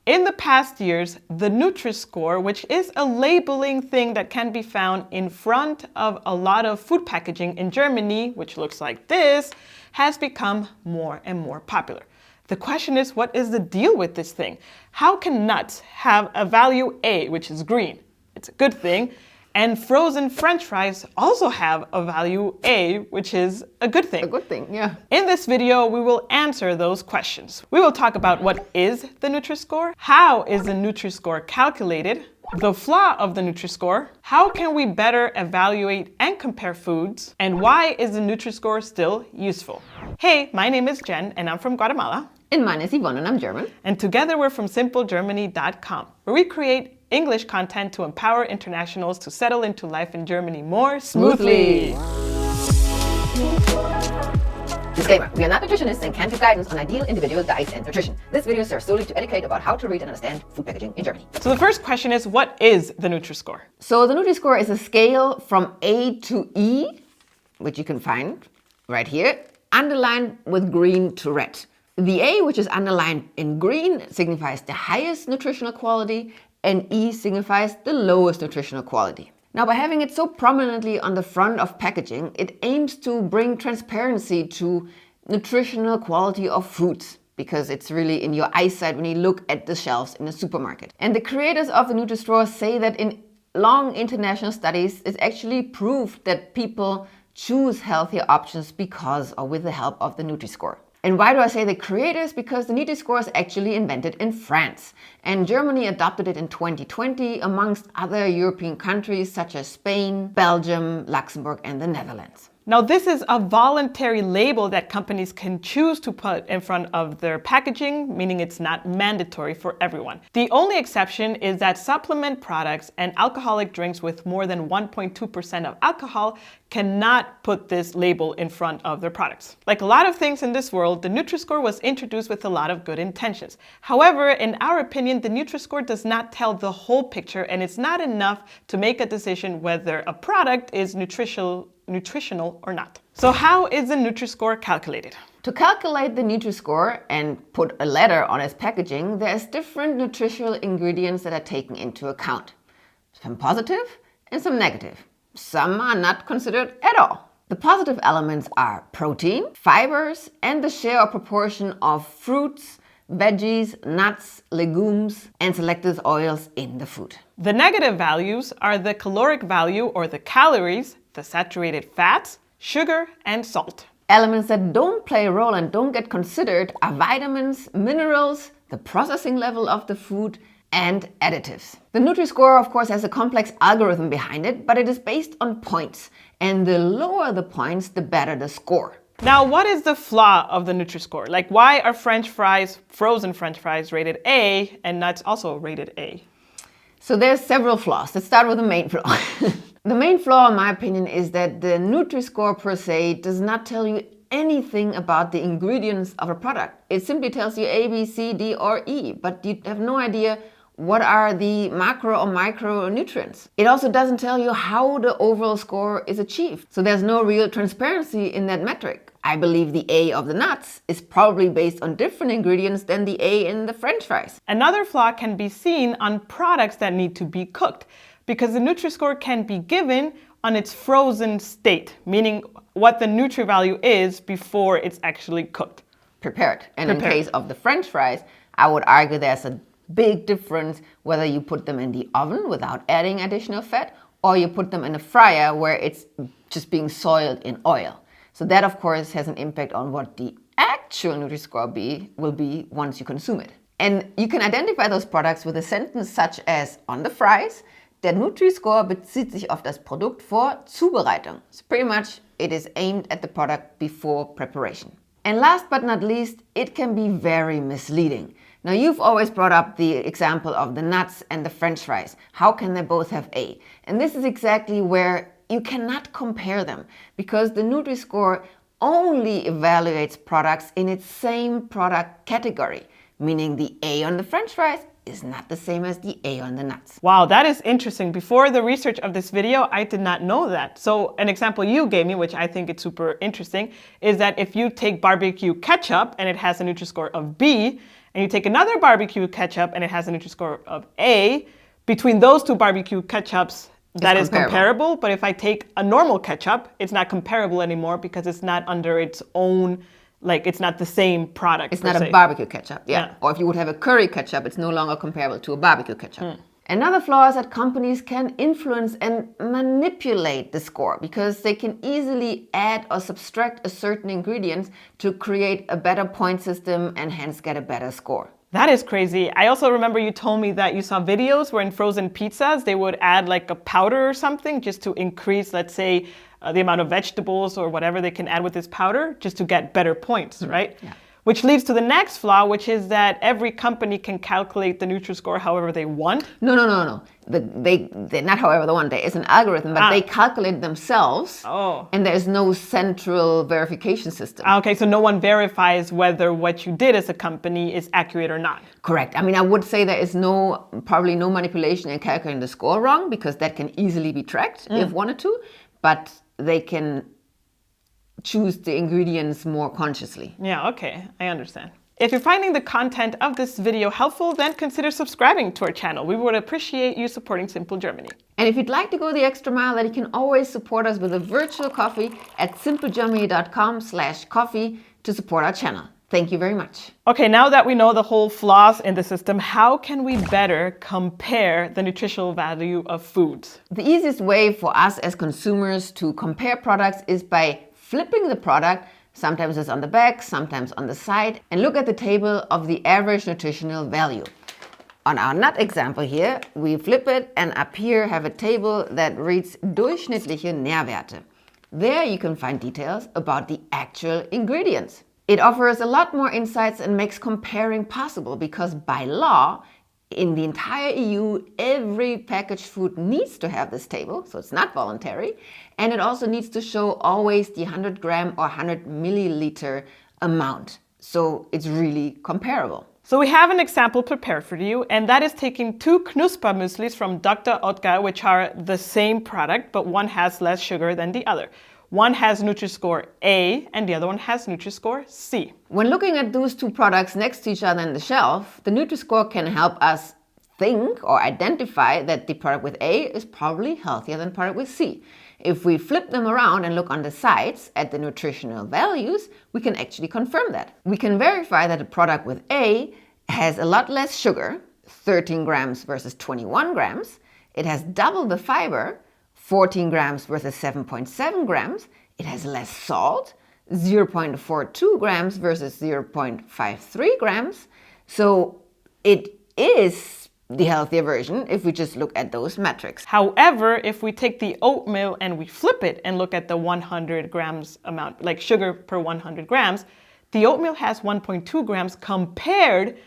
In the past years, the Nutri Score, which is a labeling thing that can be found in front of a lot of food packaging in Germany, which looks like this, has become more and more popular. The question is, what is the deal with this thing? How can nuts have a value A, which is green? It's a good thing. And frozen French fries also have a value A, which is a good thing. A good thing, yeah. In this video, we will answer those questions. We will talk about what is the Nutri Score, how is the Nutri Score calculated, the flaw of the Nutri Score, how can we better evaluate and compare foods, and why is the Nutri Score still useful? Hey, my name is Jen and I'm from Guatemala. And mine is Yvonne and I'm German. And together we're from simplegermany.com, where we create English content to empower internationals to settle into life in Germany more smoothly. Disclaimer, we are not nutritionists and can't give guidance on ideal individual diets and nutrition. This video serves solely to educate about how to read and understand food packaging in Germany. So the first question is, what is the Nutri Score? So the Nutri Score is a scale from A to E, which you can find right here, underlined with green to red. The A, which is underlined in green, signifies the highest nutritional quality, and E signifies the lowest nutritional quality. Now, by having it so prominently on the front of packaging, it aims to bring transparency to nutritional quality of foods, because it's really in your eyesight when you look at the shelves in the supermarket. And the creators of the Nutri Score say that in long international studies, it's actually proved that people choose healthier options because or with the help of the Nutri Score. And why do I say the creators? Because the Nutri Score is actually invented in France, and Germany adopted it in 2020 amongst other European countries such as Spain, Belgium, Luxembourg, and the Netherlands. Now, this is a voluntary label that companies can choose to put in front of their packaging, meaning it's not mandatory for everyone. The only exception is that supplement products and alcoholic drinks with more than 1.2% of alcohol cannot put this label in front of their products. Like a lot of things in this world, the Nutri Score was introduced with a lot of good intentions. However, in our opinion, the Nutri Score does not tell the whole picture, and it's not enough to make a decision whether a product is nutritional or not. So how is the Nutri Score calculated? To calculate the Nutri Score and put a letter on its packaging, there's different nutritional ingredients that are taken into account. Some positive and some negative. Some are not considered at all. The positive elements are protein, fibers, and the share or proportion of fruits, veggies, nuts, legumes, and selected oils in the food. The negative values are the caloric value or the calories, the saturated fats, sugar, and salt. Elements that don't play a role and don't get considered are vitamins, minerals, the processing level of the food, and additives. The Nutri Score, of course, has a complex algorithm behind it, but it is based on points. And the lower the points, the better the score. Now, what is the flaw of the Nutri Score? Like, why are French fries, frozen French fries, rated A and nuts also rated A? So there's several flaws. Let's start with the main flaw. The main flaw, in my opinion, is that the Nutri Score per se does not tell you anything about the ingredients of a product. It simply tells you A, B, C, D, or E, but you have no idea what are the macro or micronutrients. It also doesn't tell you how the overall score is achieved. So there's no real transparency in that metric. I believe the A of the nuts is probably based on different ingredients than the A in the French fries. Another flaw can be seen on products that need to be cooked, because the Nutri Score can be given on its frozen state, meaning what the Nutri value is before it's actually cooked. Prepared. And in case of the French fries, I would argue there's a big difference whether you put them in the oven without adding additional fat or you put them in a fryer where it's just being soiled in oil. So that, of course, has an impact on what the actual Nutri Score will be once you consume it. And you can identify those products with a sentence such as, on the fries, der Nutri Score bezieht sich auf das Produkt vor Zubereitung. So pretty much it is aimed at the product before preparation. And last but not least, it can be very misleading. Now, you've always brought up the example of the nuts and the French fries. How can they both have A? And this is exactly where you cannot compare them, because the Nutri Score only evaluates products in its same product category, meaning the A on the French fries is not the same as the A on the nuts. Wow, that is interesting. Before the research of this video, I did not know that. So an example you gave me, which I think is super interesting, is that if you take barbecue ketchup and it has a Nutri Score of B, and you take another barbecue ketchup and it has a Nutri Score of A, between those two barbecue ketchups, that is comparable. But if I take a normal ketchup, it's not comparable anymore because it's not under its own, like it's not the same product. It's not a barbecue ketchup, yeah. Or if you would have a curry ketchup, it's no longer comparable to a barbecue ketchup. Another flaw is that companies can influence and manipulate the score because they can easily add or subtract a certain ingredient to create a better point system and hence get a better score. That is crazy. I also remember you told me that you saw videos where in frozen pizzas, they would add like a powder or something just to increase, let's say, the amount of vegetables or whatever they can add with this powder just to get better points, right? Yeah. Which leads to the next flaw, which is that every company can calculate the Nutri Score however they want. No. They not however they want. There is an algorithm, but they calculate themselves. And there's no central verification system. Okay, so no one verifies whether what you did as a company is accurate or not. Correct. I mean, I would say there is probably no manipulation in calculating the score wrong because that can easily be tracked if wanted to, but they can choose the ingredients more consciously. Yeah, okay, I understand. If you're finding the content of this video helpful, then consider subscribing to our channel. We would appreciate you supporting Simple Germany. And if you'd like to go the extra mile, then you can always support us with a virtual coffee at simplegermany.com/coffee to support our channel. Thank you very much. Okay, now that we know the whole flaws in the system, how can we better compare the nutritional value of foods? The easiest way for us as consumers to compare products is by flipping the product, sometimes it's on the back, sometimes on the side, and look at the table of the average nutritional value. On our nut example here, we flip it and up here have a table that reads durchschnittliche Nährwerte. There you can find details about the actual ingredients. It offers a lot more insights and makes comparing possible because by law, in the entire EU, every packaged food needs to have this table, so it's not voluntary. And it also needs to show always the 100 gram or 100 milliliter amount. So it's really comparable. So we have an example prepared for you, and that is taking 2 Knusper mueslis from Dr. Oetker, which are the same product, but one has less sugar than the other. One has Nutri Score A and the other one has Nutri Score C. When looking at those two products next to each other on the shelf, the Nutri Score can help us think or identify that the product with A is probably healthier than the product with C. If we flip them around and look on the sides at the nutritional values, we can actually confirm that. We can verify that the product with A has a lot less sugar, 13 grams versus 21 grams. It has double the fiber, 14 grams versus 7.7 grams. It has less salt, 0.42 grams versus 0.53 grams. So it is the healthier version if we just look at those metrics. However, if we take the oatmeal and we flip it and look at the 100 grams amount, like sugar per 100 grams, the oatmeal has 1.2 grams compared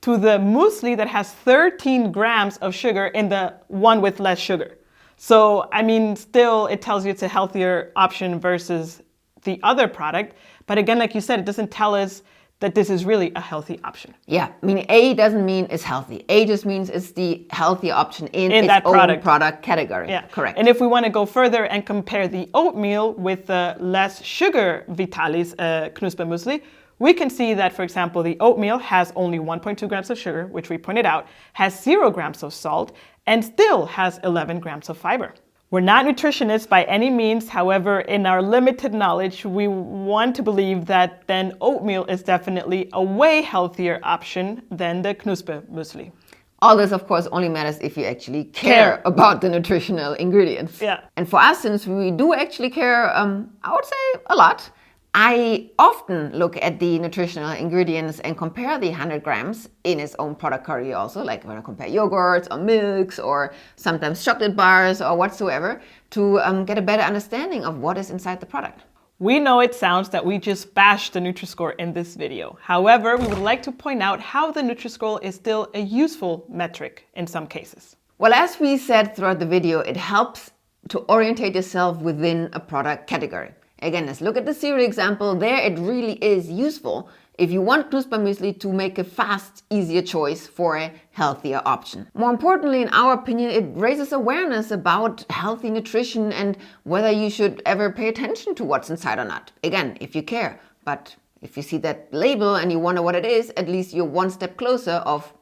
to the muesli that has 13 grams of sugar in the one with less sugar. So, I mean, still it tells you it's a healthier option versus the other product. But again, like you said, it doesn't tell us that this is really a healthy option. Yeah, I mean, A doesn't mean it's healthy. A just means it's the healthy option in its that own product category. Yeah, correct. And if we want to go further and compare the oatmeal with the less sugar Vitalis Knusper muesli, we can see that, for example, the oatmeal has only 1.2 grams of sugar, which we pointed out, has 0 grams of salt, and still has 11 grams of fiber. We're not nutritionists by any means. However, in our limited knowledge, we want to believe that then oatmeal is definitely a way healthier option than the Knusper muesli. All this, of course, only matters if you actually care about the nutritional ingredients. Yeah. And for us, since we do actually care, I would say a lot, I often look at the nutritional ingredients and compare the 100 grams in its own product category also, like when I compare yogurts or milks or sometimes chocolate bars or whatsoever, to get a better understanding of what is inside the product. We know it sounds that we just bashed the Nutri Score in this video. However, we would like to point out how the Nutri Score is still a useful metric in some cases. Well, as we said throughout the video, it helps to orientate yourself within a product category. Again, let's look at the cereal example. There it really is useful if you want Knusper muesli to make a fast, easier choice for a healthier option. More importantly, in our opinion, it raises awareness about healthy nutrition and whether you should ever pay attention to what's inside or not. Again, if you care, but If you see that label and you wonder what it is, at least you're one step closer of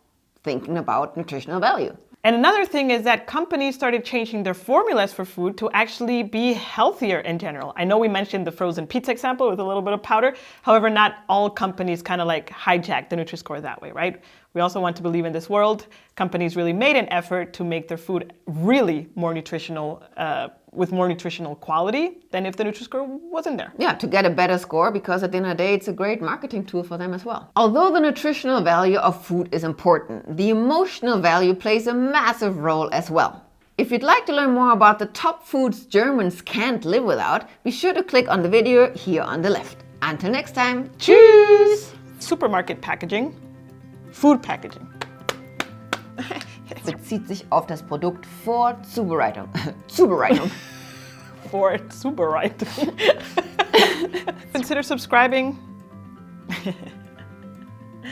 thinking about nutritional value. And another thing is that companies started changing their formulas for food to actually be healthier in general. I know we mentioned the frozen pizza example with a little bit of powder. However, not all companies kind of like hijack the Nutri Score that way, right? We also want to believe in this world. Companies really made an effort to make their food really more nutritional, with more nutritional quality than if the Nutri Score wasn't there. Yeah, to get a better score, because at the end of the day, it's a great marketing tool for them as well. Although the nutritional value of food is important, the emotional value plays a massive role as well. If you'd like to learn more about the top foods Germans can't live without, be sure to click on the video here on the left. Until next time, tschüss! Supermarket packaging, food packaging. Bezieht sich auf das Produkt vor Zubereitung. Zubereitung. For Zubereitung. Consider subscribing.